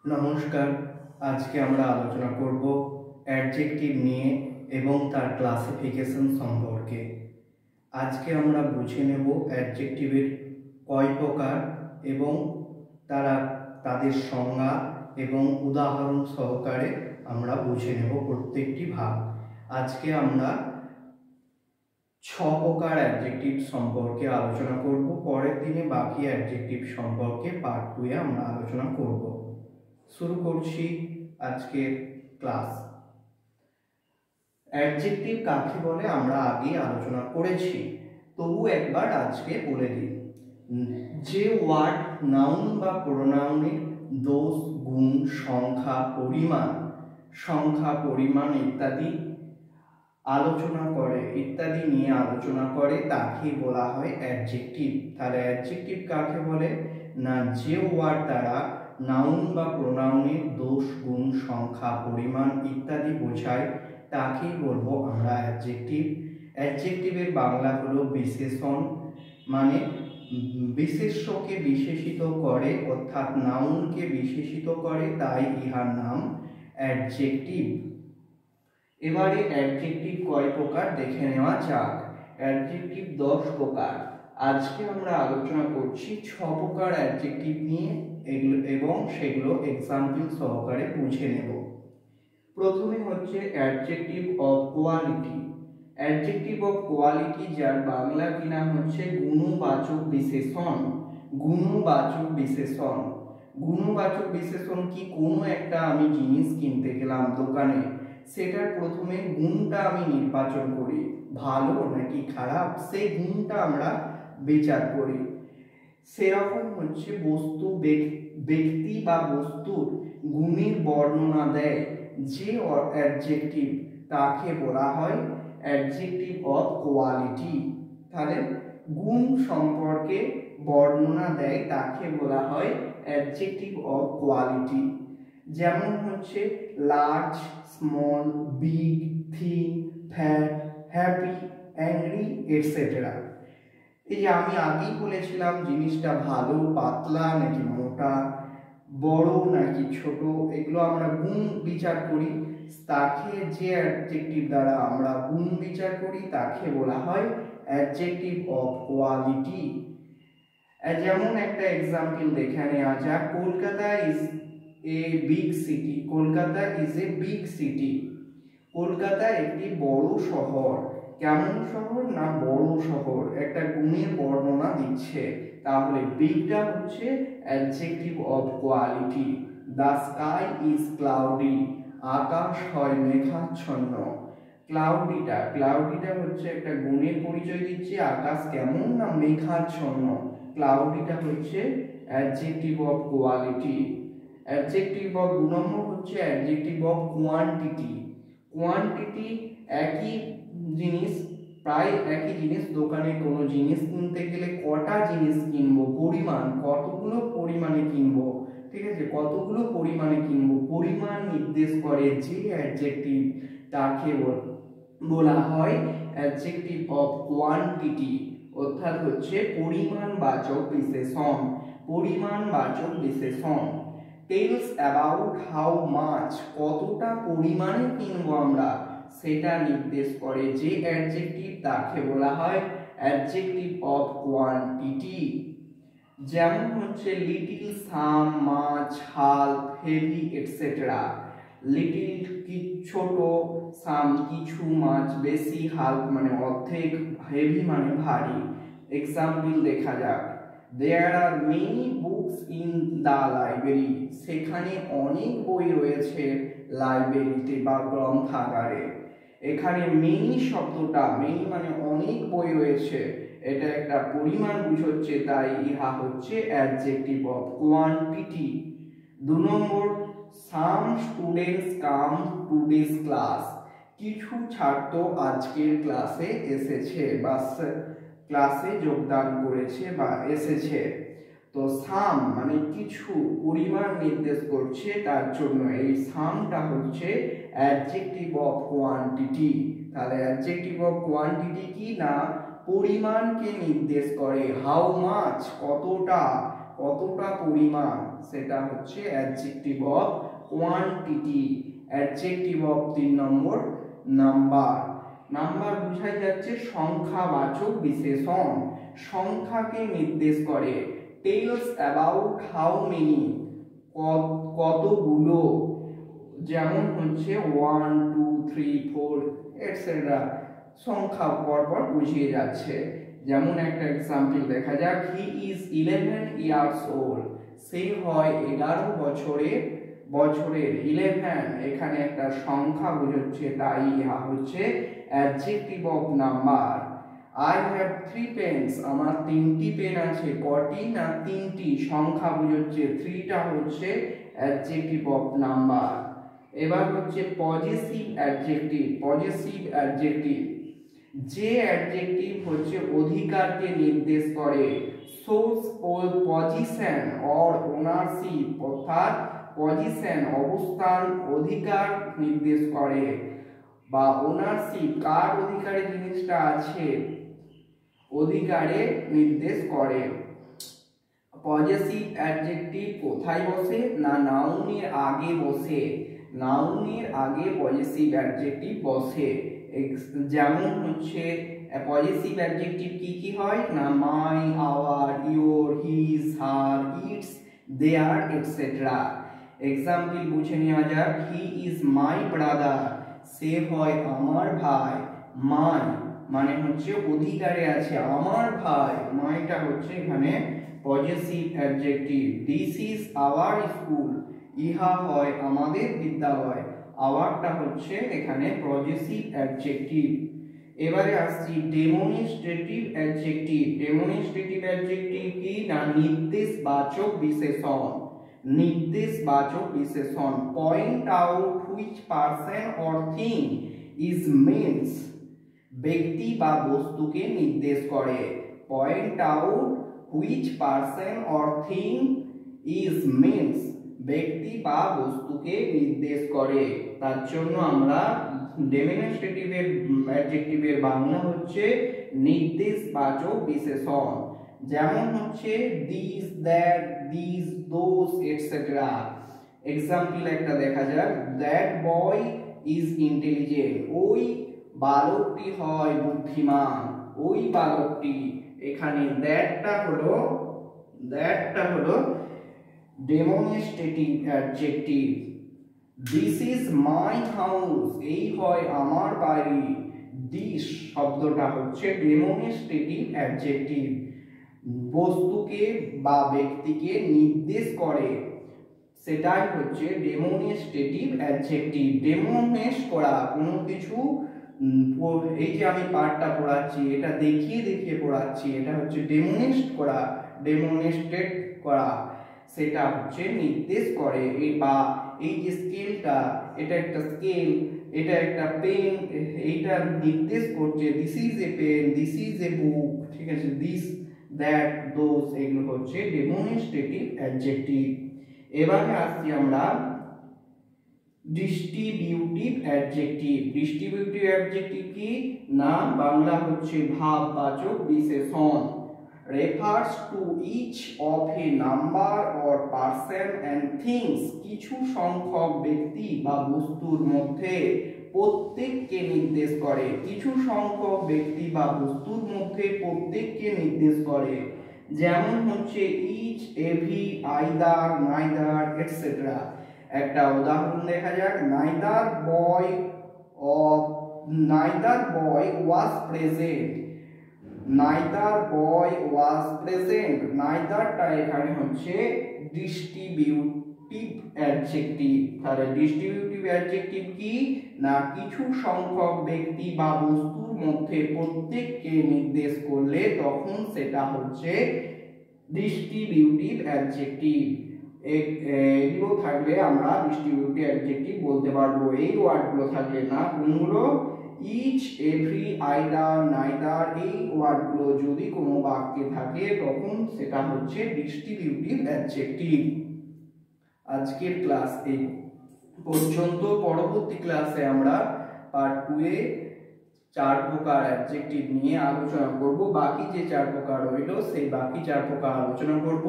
নমস্কার। আজকে আমরা আলোচনা করব অ্যাডজেক্টিভ নিয়ে এবং তার ক্লাসিফিকেশন সম্পর্কে। আজকে আমরা বুঝে নেব অ্যাডজেক্টিভের কয় প্রকার এবং তাদের সংজ্ঞা এবং উদাহরণ সহকারে আমরা বুঝে নেব প্রত্যেকটি ভাগ। আজকে আমরা 6 প্রকার অ্যাডজেক্টিভ সম্পর্কে আলোচনা করব। পরের দিনে বাকি অ্যাডজেক্টিভ সম্পর্কে পার্ট 2 এ আমরা আলোচনা করব। শুরু করছি আজকের ক্লাস। অ্যাডজেক্টিভ কাকে বলে আমরা আগে আলোচনা করেছি, তবু একবার আজকে বলে দিই। যে ওয়ার্ড নাউন বা প্রোনাউনের দোষ, গুণ, সংখ্যা, পরিমাণ ইত্যাদি নিয়ে আলোচনা করে তাকে বলা হয় অ্যাডজেক্টিভ। তাহলে অ্যাডজেক্টিভ কাকে বলে না, যে ওয়ার্ড দ্বারা নাউন বা প্রোনাউনের দোষ, গুণ, সংখ্যা, পরিমাণ ইত্যাদি বোঝায় তাকেই বলবো আমরা অ্যাডজেক্টিভ। অ্যাডজেক্টিভের বাংলা হলো বিশেষণ, মানে বিশেষ্যকে বিশেষিত করে, অর্থাৎ নাউনকে বিশেষিত করে, তাই ইহার নাম অ্যাডজেক্টিভ। এবারে অ্যাডজেক্টিভ কয় প্রকার দেখে নেওয়া যাক। অ্যাডজেক্টিভ 10 প্রকার। আজকে আমরা আলোচনা করছি 6 প্রকার অ্যাডজেক্টিভ নিয়ে এবং সেগুলো এক্সাম্পল সহকারে বুঝে নেব। প্রথমে হচ্ছে adjective of quality. Adjective of quality, যার বাংলা কিনা হচ্ছে গুণবাচক বিশেষণ। গুণবাচক বিশেষণ কি, কোনো একটা আমি জিনিস কিনতে গেলাম দোকানে, সেটার প্রথমে গুণটা আমি নির্বাচন করি, ভালো নাকি খারাপ, সেই গুণটা আমরা বিচার করি। সেরকম হচ্ছে ব্যক্তি বা বস্তুর গুণের বর্ণনা দেয় যে অ্যাডজেক্টিভ, তাকে বলা হয় অ্যাডজেক্টিভ অফ কোয়ালিটি। তাহলে গুণ সম্পর্কে বর্ণনা দেয় তাকে বলা হয় অ্যাডজেক্টিভ অফ কোয়ালিটি। যেমন হচ্ছে large, small, big, thin, fat, happy, angry etcetera. এই যে আমি আগেই বলেছিলাম জিনিসটা ভালো, পাতলা নাকি মোটা, বড় নাকি ছোট, এগুলো আমরা গুণ বিচার করি। তাকে যে অ্যাডজেক্টিভ দ্বারা আমরা গুণ বিচার করি তাকে বলা হয় অ্যাডজেক্টিভ অফ কোয়ালিটি। যেমন একটা এক্সাম্পল দেখে নেওয়া যাক। Kolkata is a big city. Kolkata is a big city. Kolkata একটি বড় শহর। কেমন শহর না, বড় শহর। একটা গুণের বর্ণনা দিচ্ছে, তাহলে বিগটা হচ্ছে adjective of quality. The sky is cloudy. আকাশ হয় মেঘাচ্ছন্ন। ক্লাউডিটা হচ্ছে একটা গুণের পরিচয় দিচ্ছে, আকাশ কেমন না মেঘাচ্ছন্ন। ক্লাউডিটা হচ্ছে adjective of quality. Adjective of 2 নম্বর হচ্ছে অ্যাডজেক্টিভ অফ কোয়ান্টিটি। কোয়ান্টিটি একই জিনিস, প্রায় একই জিনিস, দোকানে কোনো জিনিস কিনতে গেলে কটা জিনিস কিনবো, পরিমাণ, কতগুলো পরিমাণে কিনবো, ঠিক আছে, কতগুলো পরিমাণে কিনবো, পরিমাণ নির্দেশ করে যে অ্যাডজেক্টিভ তাকে বলা হয় অ্যাডজেক্টিভ অফ কোয়ান্টিটি, অর্থাৎ হচ্ছে পরিমাণবাচক বিশেষণ। পরিমাণবাচক বিশেষণ টেলস অ্যাবাউট হাউ মাচ, কতটা পরিমাণে কিনবো আমরা, সেটা নির্দেশ করে যে অ্যাডজেক্টিভ তাকে বলা হয় অ্যাডজেক্টিভ অফ কোয়ান্টিটি। যেমন হচ্ছে লিটিল, সাম, মাছ, হাল্ক, হেভি এটসেট্রা। লিটিল কি ছোট, সাম কিছু, মাছ বেশি, হাল্ক মানে অর্ধেক, হেভি মানে ভারী। এক্সাম্পল দেখা যাক। There are many books in the library. সেখানে অনেক বই রয়েছে লাইব্রেরিতে বা গ্রন্থাগারে। এখানে মেনি শব্দটা, মেনি মানে অনেক বই রয়েছে, এটা একটা পরিমাণ বুঝাচ্ছে, তাই ইহা হচ্ছে অ্যাডজেক্টিভ অফ কোয়ান্টিটি। 2 নম্বর, some students come to this class. কিছু ছাত্র আজকের ক্লাসে এসেছে বা ক্লাসে যোগদান করেছে বা এসেছে। তো সাম মানে কিছু, পরিমাণ নির্দেশ করছে, তার জন্য এই সামটা হচ্ছে অ্যাডজেক্টিভ অফ কোয়ান্টিটি। তাহলে অ্যাডজেক্টিভ অফ কোয়ান্টিটি কি না, পরিমাণকে নির্দেশ করে, হাউ মাচ, কতটা, কতটা পরিমাণ, সেটা হচ্ছে adjective of quantity. Adjective of 3 number number. Number বোঝাই যাচ্ছে সংখ্যাবাচক বিশেষণ, সংখ্যাকে নির্দেশ করে। টেলস অ্যাবাউট হাউ মেনি, কতগুলো, যেমন হচ্ছে 1 2 3 4 এটসেট্রা, সংখ্যা পরপর বুঝিয়ে যাচ্ছে। যেমন একটা এক্সাম্পল দেখা যাক, হি ইজ 11 ইয়ার্স ওল্ড, সে হয় 11 বছরের, বছরের 11 এখানে একটা সংখ্যা বোঝাচ্ছে, তাই ইহা হচ্ছে adjective of number. I have 3 pens, আমার 3টি পেন আছে, কটি না 3টি, সংখ্যা বোঝাচ্ছে, 3টা হচ্ছে অ্যাডজেক্টিভ অফ নাম্বার। এবার হচ্ছে পজেসিভ অ্যাডজেক্টিভ। পজেসিভ অ্যাডজেক্টিভ, যে অ্যাডজেক্টিভ হচ্ছে অধিকারকে নির্দেশ করে, শোস পজিশন অর ওনারশিপ, অর্থাৎ পজিশন অবস্থান, অধিকার নির্দেশ করে, বা ওনারশিপ কার অধিকারে জিনিসটা আছে, অধিকারে নির্দেশ করে। পজেসিভ অ্যাডজেক্টিভ কোথায় বসে না নাউনের আগে বসে, নাউনের আগে পজেসিভ অ্যাডজেক্টিভ বসে। যেমন হচ্ছে পজেসিভ অ্যাডজেক্টিভ কি কি হয় না my, our, your, his, her, its, their etcetera. Example বুঝে নেওয়া যাক, হি ইজ মাই ব্রাদার, সে হয় আমার ভাই। মাই মানে হচ্ছে অধিকারে আছে, আমার ভাই, মাইটা হচ্ছে এখানে possessive adjective. This is our school, ইহা হয় আমাদের বিদ্যালয়, আওয়ারটা হচ্ছে এখানে পজেসিভ অ্যাডজেক্টিভ। এবারে আসছি ডেমনস্ট্রেটিভ অ্যাডজেক্টিভ। ডেমনস্ট্রেটিভ অ্যাডজেক্টিভ কি না নির্দেশবাচক বিশেষণ, নির্দেশবাচক বিশেষণ। Point out which person or thing is means, ব্যক্তি বা বস্তুকে নির্দেশ করে। Point out which person or thing is means, ব্যক্তি বা বস্তুকে নির্দেশ করে। তার জন্য আমরা ডেমনস্ট্রেটিভের অ্যাডজেক্টিভের বাংলা হচ্ছে নির্দেশবাচক বিশেষণ। যেমন হচ্ছে this, that, this, those etcetera. Example একটা দেখা যাক, দ্যাট বয় ইজ ইন্টেলিজেন্ট, ওই বালকটি হয় বুদ্ধিমান, ওই বালকটি। এখানে দ্যাটটা হলো demonstrative adjective. This is my house, এই হয় আমার বাড়ি। দিস শব্দটা হচ্ছে ডেমনস্ট্রেটিভ অ্যাডজেক্টিভ, বস্তুকে বা ব্যক্তিকে নির্দেশ করে, সেটাই হচ্ছে ডেমনস্ট্রেটিভ অ্যাডজেক্টিভ। ডেমনস্ট্রেট করা কোনো কিছু, এই যে আমি পাঠটা পড়াচ্ছি এটা দেখিয়ে দেখিয়ে পড়াচ্ছি, এটা হচ্ছে ডেমনস্ট্রেট করা, ডেমনস্ট্রেট করা, সেটা হচ্ছে নির্দেশ করে। বা এই যে স্কেলটা, এটা একটা স্কেল, এটা একটা পেন, এইটা নির্দেশ করছে this is a pen, this is a book, ঠিক আছে, দিস, দ্যাট, দোজ, এগুলো হচ্ছে ডেমনস্ট্রেটিভ অ্যাডজেক্টিভ। এবারে আসছি আমরা ডিস্ট্রিবিউটিভ অ্যাডজেক্টিভ। ডিস্ট্রিবিউটিভ অ্যাডজেক্টিভ কি না বাংলা হচ্ছে ভাববাচক বিশেষণ। refers to each of a number or person and things, কিছু সংখ্যক ব্যক্তি বা বস্তুর মধ্যে প্রত্যেককে নির্দেশ করে, কিছু সংখ্যক ব্যক্তি বা বস্তুর মধ্যে প্রত্যেককে নির্দেশ করে। যেমন হচ্ছে each, every, either, neither etcetera. একটা উদাহরণ দেখা যাক, neither boy was present, neither boy was present, নাইদারটা এখানে হচ্ছে ডিস্ট্রিবিউটিভ অ্যাডজেক্টিভ। তাহলে ডিস্ট্রিবিউটিভ অ্যাডজেক্টিভ কি না কিছু সংখ্যক ব্যক্তি বা বস্তুর মধ্যে প্রত্যেককে নির্দেশ করলে তখন সেটা হচ্ছে ডিস্ট্রিবিউটিভ অ্যাডজেক্টিভ। এগুলো থাকলে আমরা ডিস্ট্রিবিউটিভ অ্যাডজেক্টিভ বলতে পারবো। এই ওয়ার্ডগুলো থাকলে না, কোনগুলো ইচ, এভরি, আইদার, নাইদার, এই ওয়ার্ডগুলো যদি কোনো বাক্যে থাকে তখন সেটা হচ্ছে ডিস্ট্রিবিউটিভ অ্যাডজেক্টিভ। আজকের ক্লাস এই পর্যন্ত। পরবর্তী ক্লাসে আমরা পার্ট 2 এ 4 প্রকার অ্যাডজেক্টিভ নিয়ে আলোচনা করব। বাকি যে 4 প্রকার রইল সেই বাকি 4 প্রকার আলোচনা করব।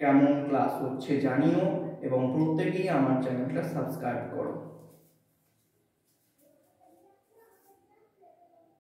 কেমন ক্লাস হচ্ছে জানিও এবং প্রত্যেকেই আমার চ্যানেলটা সাবস্ক্রাইব করো।